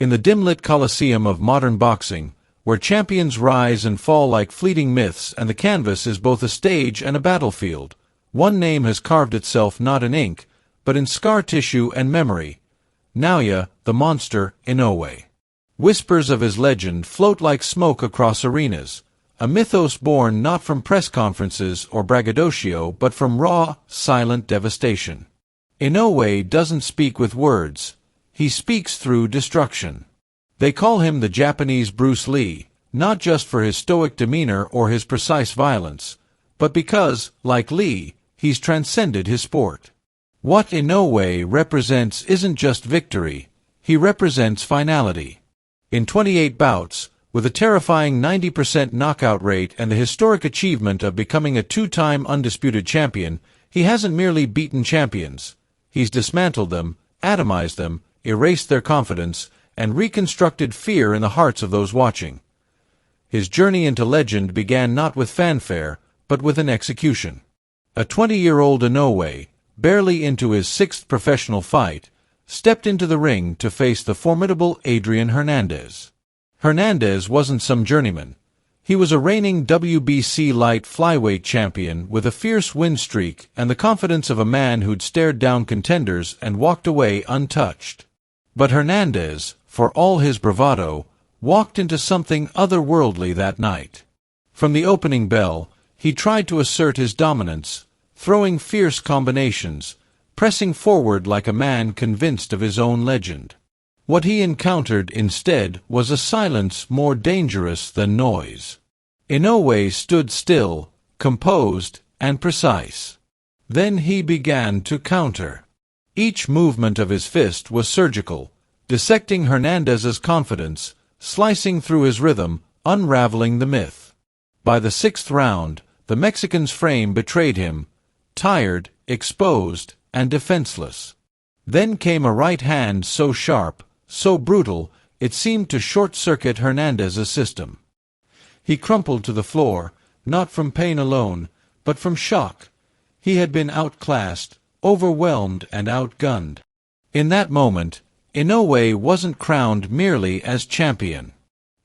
In the dim-lit coliseum of modern boxing, where champions rise and fall like fleeting myths and the canvas is both a stage and a battlefield, one name has carved itself not in ink, but in scar tissue and memory: Naoya, the monster, Inoue. Whispers of his legend float like smoke across arenas, a mythos born not from press conferences or braggadocio but from raw, silent devastation. Inoue doesn't speak with words, he speaks through destruction. They call him the Japanese Bruce Lee, not just for his stoic demeanor or his precise violence, but because, like Lee, he's transcended his sport. What Inoue represents isn't just victory, he represents finality. In 28 bouts, with a terrifying 90% knockout rate and the historic achievement of becoming a two-time undisputed champion, he hasn't merely beaten champions. He's dismantled them, atomized them, erased their confidence, and reconstructed fear in the hearts of those watching. His journey into legend began not with fanfare, but with an execution. A 20-year-old Inoue, barely into his sixth professional fight, stepped into the ring to face the formidable Adrien Hernandez. Hernandez wasn't some journeyman. He was a reigning WBC light flyweight champion with a fierce win streak and the confidence of a man who'd stared down contenders and walked away untouched. But Hernandez, for all his bravado, walked into something otherworldly that night. From the opening bell, he tried to assert his dominance, throwing fierce combinations, pressing forward like a man convinced of his own legend. What he encountered instead was a silence more dangerous than noise. Inoue stood still, composed, and precise. Then he began to counter. Each movement of his fist was surgical, dissecting Hernandez's confidence, slicing through his rhythm, unraveling the myth. By the sixth round, the Mexican's frame betrayed him, tired, exposed, and defenseless. Then came a right hand so sharp, so brutal, it seemed to short-circuit Hernandez's system. He crumpled to the floor, not from pain alone, but from shock. He had been outclassed, overwhelmed, and outgunned. In that moment, Inoue wasn't crowned merely as champion.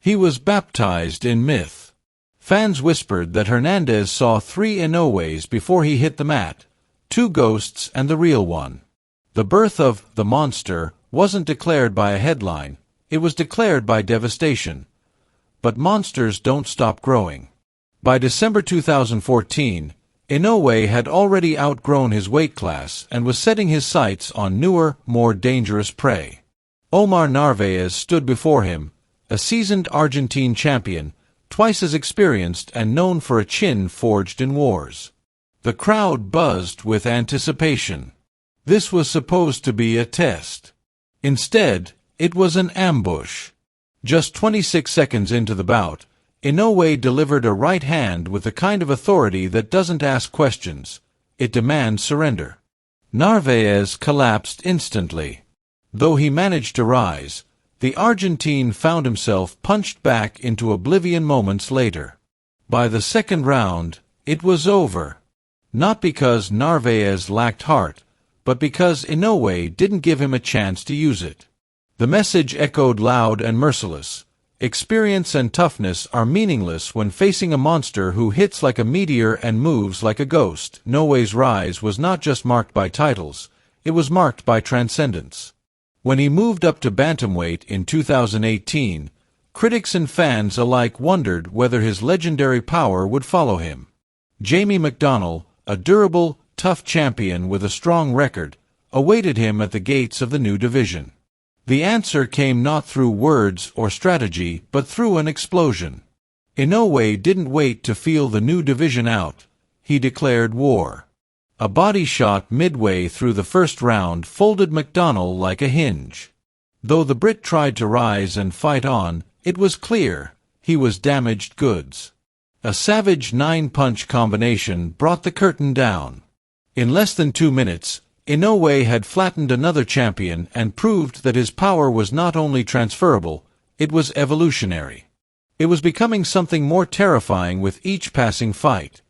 He was baptized in myth. Fans whispered that Hernandez saw 3 Inoues before he hit the mat, 2 ghosts and the real one. The birth of the monster wasn't declared by a headline, it was declared by devastation. But monsters don't stop growing. By December 2014, Inoue had already outgrown his weight class and was setting his sights on newer, more dangerous prey. Omar Narvaez stood before him, a seasoned Argentine champion, twice as experienced and known for a chin forged in wars. The crowd buzzed with anticipation. This was supposed to be a test. Instead, it was an ambush. Just 26 seconds into the bout, Inoue delivered a right hand with the kind of authority that doesn't ask questions. It demands surrender. Narvaez collapsed instantly. Though he managed to rise, the Argentine found himself punched back into oblivion moments later. By the second round, it was over. Not because Narvaez lacked heart, but because Inoue didn't give him a chance to use it. The message echoed loud and merciless. Experience and toughness are meaningless when facing a monster who hits like a meteor and moves like a ghost. Inoue's rise was not just marked by titles, it was marked by transcendence. When he moved up to bantamweight in 2018, critics and fans alike wondered whether his legendary power would follow him. Jamie McDonnell, a durable, tough champion with a strong record, awaited him at the gates of the new division. The answer came not through words or strategy, but through an explosion. Inoue didn't wait to feel the new division out. He declared war. A body shot midway through the first round folded McDonnell like a hinge. Though the Brit tried to rise and fight on, it was clear he was damaged goods. A savage 9-punch combination brought the curtain down. In less than 2 minutes, Inoue had flattened another champion and proved that his power was not only transferable, it was evolutionary. It was becoming something more terrifying with each passing fight.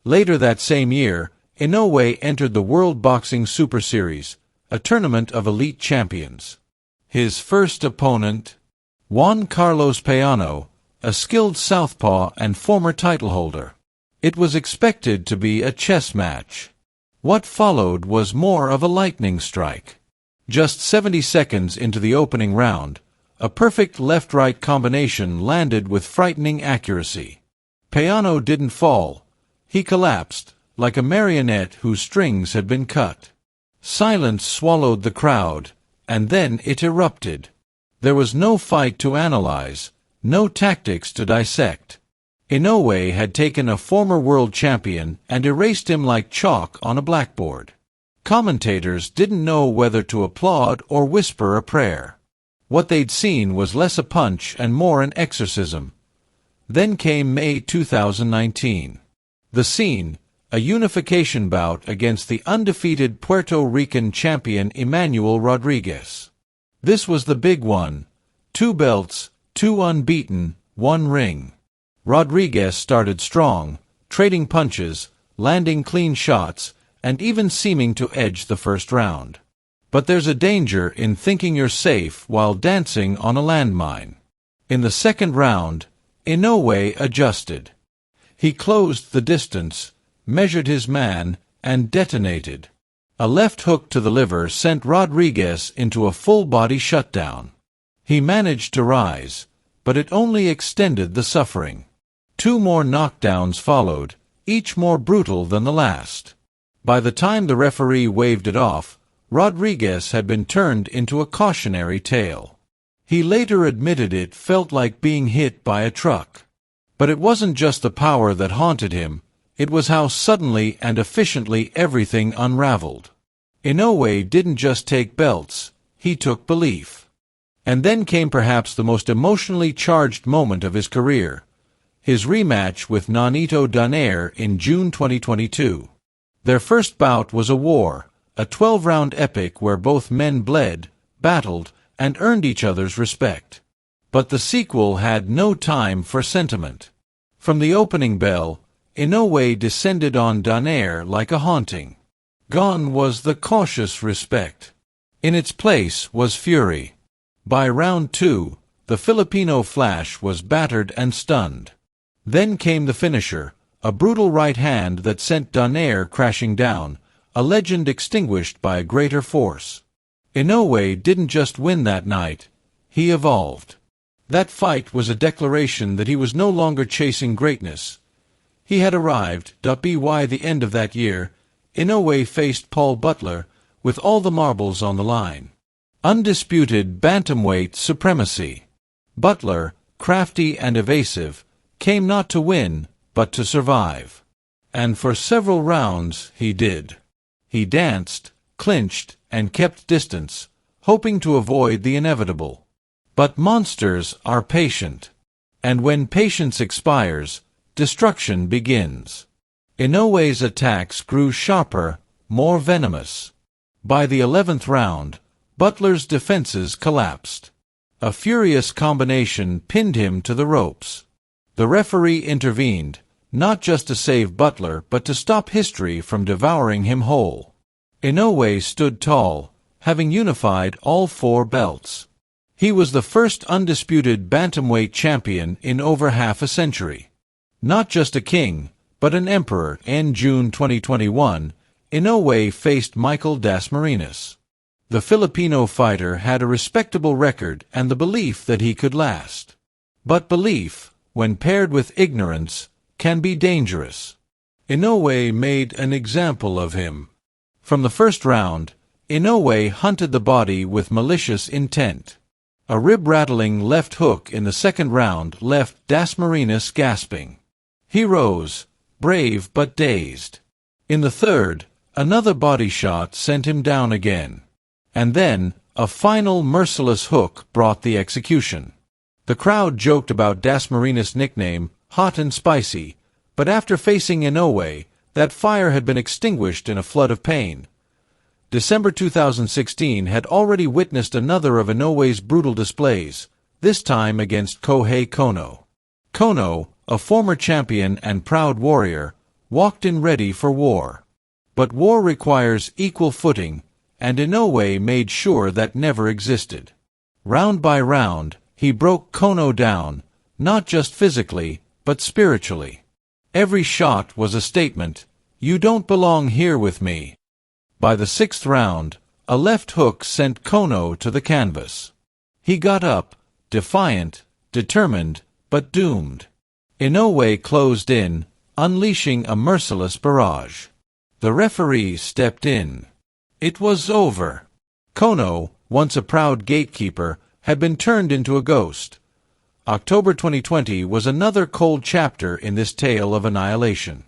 Later that same year, Inoue entered the World Boxing Super Series, a tournament of elite champions. His first opponent, Juan Carlos Payano, a skilled southpaw and former title holder. It was expected to be a chess match. What followed was more of a lightning strike. Just 70 seconds into the opening round, a perfect left-right combination landed with frightening accuracy. Payano didn't fall. He collapsed, like a marionette whose strings had been cut. Silence swallowed the crowd, and then it erupted. There was no fight to analyze, no tactics to dissect. Inoue had taken a former world champion and erased him like chalk on a blackboard. Commentators didn't know whether to applaud or whisper a prayer. What they'd seen was less a punch and more an exorcism. Then came May 2019. The scene, a unification bout against the undefeated Puerto Rican champion Emmanuel Rodriguez. This was the big one. 2 belts, 2 unbeaten, 1 ring. Rodriguez started strong, trading punches, landing clean shots, and even seeming to edge the first round. But there's a danger in thinking you're safe while dancing on a landmine. In the second round, Inoue adjusted. He closed the distance, measured his man, and detonated. A left hook to the liver sent Rodriguez into a full-body shutdown. He managed to rise, but it only extended the suffering. 2 more knockdowns followed, each more brutal than the last. By the time the referee waved it off, Rodriguez had been turned into a cautionary tale. He later admitted it felt like being hit by a truck. But it wasn't just the power that haunted him, it was how suddenly and efficiently everything unraveled. Inoue didn't just take belts, he took belief. And then came perhaps the most emotionally charged moment of his career, his rematch with Nonito Donaire in June 2022. Their first bout was a war, a 12-round epic where both men bled, battled, and earned each other's respect. But the sequel had no time for sentiment. From the opening bell, Inoue descended on Donaire like a haunting. Gone was the cautious respect. In its place was fury. By round 2, the Filipino Flash was battered and stunned. Then came the finisher, a brutal right hand that sent Donaire crashing down, a legend extinguished by a greater force. Inoue didn't just win that night, he evolved. That fight was a declaration that he was no longer chasing greatness. He had arrived. By the end of that year, Inoue faced Paul Butler, with all the marbles on the line. Undisputed bantamweight supremacy. Butler, crafty and evasive, came not to win, but to survive. And for several rounds he did. He danced, clinched, and kept distance, hoping to avoid the inevitable. But monsters are patient. And when patience expires, destruction begins. Inoue's attacks grew sharper, more venomous. By the 11th round, Butler's defenses collapsed. A furious combination pinned him to the ropes. The referee intervened, not just to save Butler but to stop history from devouring him whole. Inoue stood tall, having unified all 4 belts. He was the first undisputed bantamweight champion in over half a century. Not just a king, but an emperor. In June 2021, Inoue faced Michael Dasmarinas. The Filipino fighter had a respectable record and the belief that he could last. But belief, when paired with ignorance, can be dangerous. Inoue made an example of him. From the first round, Inoue hunted the body with malicious intent. A rib-rattling left hook in the second round left Dasmarinas gasping. He rose, brave but dazed. In the third, another body shot sent him down again. And then, a final merciless hook brought the execution. The crowd joked about Dasmarinas' nickname, Hot and Spicy, but after facing Inoue, that fire had been extinguished in a flood of pain. December 2016 had already witnessed another of Inoue's brutal displays, this time against Kohei Kono. Kono, a former champion and proud warrior, walked in ready for war. But war requires equal footing, and Inoue made sure that never existed. Round by round, he broke Kono down, not just physically, but spiritually. Every shot was a statement, "You don't belong here with me." By the sixth round, a left hook sent Kono to the canvas. He got up, defiant, determined, but doomed. Inoue closed in, unleashing a merciless barrage. The referee stepped in. It was over. Kono, once a proud gatekeeper, had been turned into a ghost. October 2020 was another cold chapter in this tale of annihilation.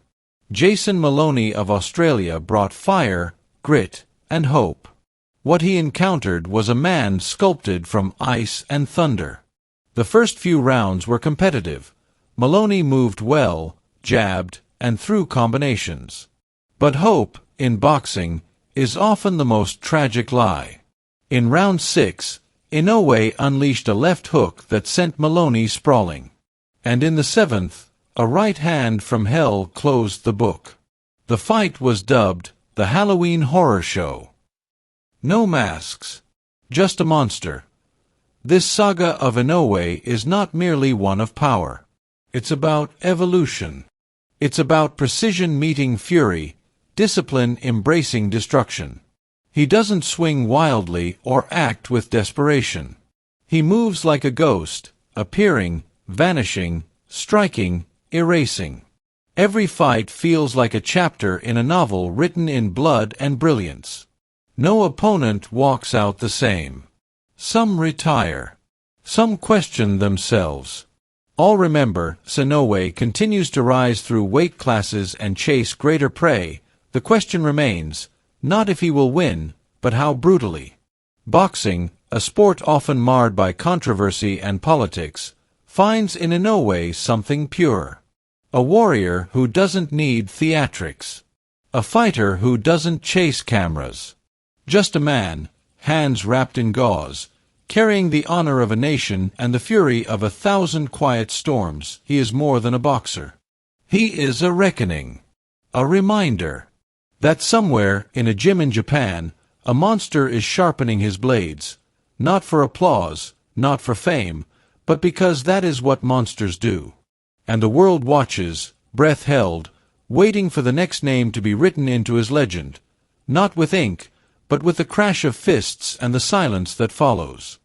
Jason Maloney of Australia brought fire, grit, and hope. What he encountered was a man sculpted from ice and thunder. The first few rounds were competitive. Maloney moved well, jabbed, and threw combinations. But hope, in boxing, is often the most tragic lie. In round 6, Inoue unleashed a left hook that sent Maloney sprawling. And in the 7th, a right hand from hell closed the book. The fight was dubbed the Halloween Horror Show. No masks. Just a monster. This saga of Inoue is not merely one of power. It's about evolution. It's about precision meeting fury, discipline embracing destruction. He doesn't swing wildly or act with desperation. He moves like a ghost, appearing, vanishing, striking, erasing. Every fight feels like a chapter in a novel written in blood and brilliance. No opponent walks out the same. Some retire. Some question themselves. All remember, Inoue continues to rise through weight classes and chase greater prey. The question remains, not if he will win, but how brutally. Boxing, a sport often marred by controversy and politics, finds in Inoue something pure. A warrior who doesn't need theatrics. A fighter who doesn't chase cameras. Just a man, hands wrapped in gauze, carrying the honor of a nation and the fury of 1,000 quiet storms. He is more than a boxer. He is a reckoning. A reminder that somewhere in a gym in Japan, a monster is sharpening his blades, not for applause, not for fame, but because that is what monsters do. And the world watches, breath held, waiting for the next name to be written into his legend, not with ink, but with the crash of fists and the silence that follows.